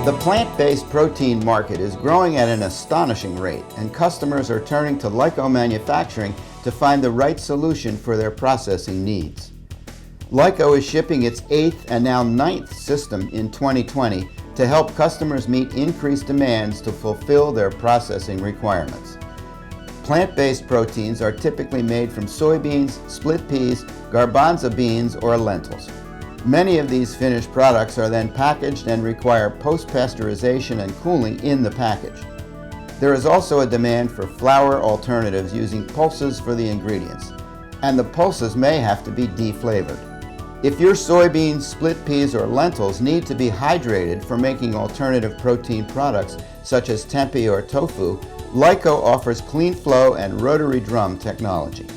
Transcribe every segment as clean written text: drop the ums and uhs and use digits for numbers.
The plant-based protein market is growing at an astonishing rate, and customers are turning to Lyco manufacturing to find the right solution for their processing needs. Lyco is shipping its 8th and now 9th system in 2020 to help customers meet increased demands to fulfill their processing requirements. Plant-based proteins are typically made from soybeans, split peas, garbanzo beans, or lentils. Many of these finished products are then packaged and require post-pasteurization and cooling in the package. There is also a demand for flour alternatives using pulses for the ingredients, and the pulses may have to be deflavored. If your soybeans, split peas, or lentils need to be hydrated for making alternative protein products such as tempeh or tofu, Lyco offers Clean-Flow and rotary drum technology.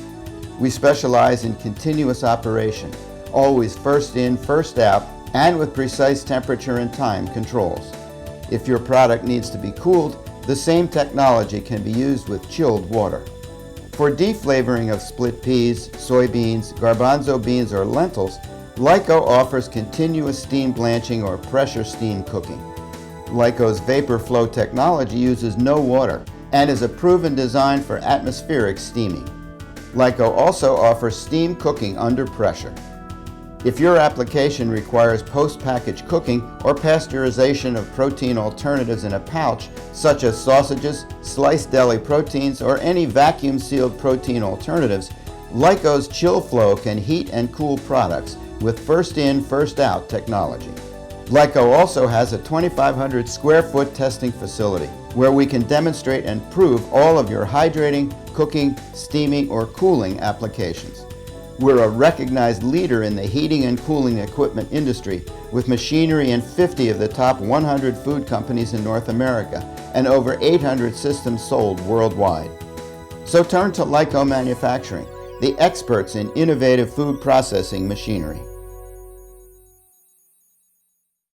We specialize in continuous operation, always first in, first out, and with precise temperature and time controls. If your product needs to be cooled, the same technology can be used with chilled water. For deflavoring of split peas, soybeans, garbanzo beans, or lentils, Lyco offers continuous steam blanching or pressure steam cooking. Lyco's vapor flow technology uses no water and is a proven design for atmospheric steaming. Lyco also offers steam cooking under pressure. If your application requires post-package cooking or pasteurization of protein alternatives in a pouch, such as sausages, sliced deli proteins, or any vacuum-sealed protein alternatives, Lyco's Chill Flow can heat and cool products with first-in, first-out technology. Lyco also has a 2,500 square foot testing facility where we can demonstrate and prove all of your hydrating, cooking, steaming, or cooling applications. We're a recognized leader in the heating and cooling equipment industry with machinery in 50 of the top 100 food companies in North America and over 800 systems sold worldwide. So turn to Lyco Manufacturing, the experts in innovative food processing machinery.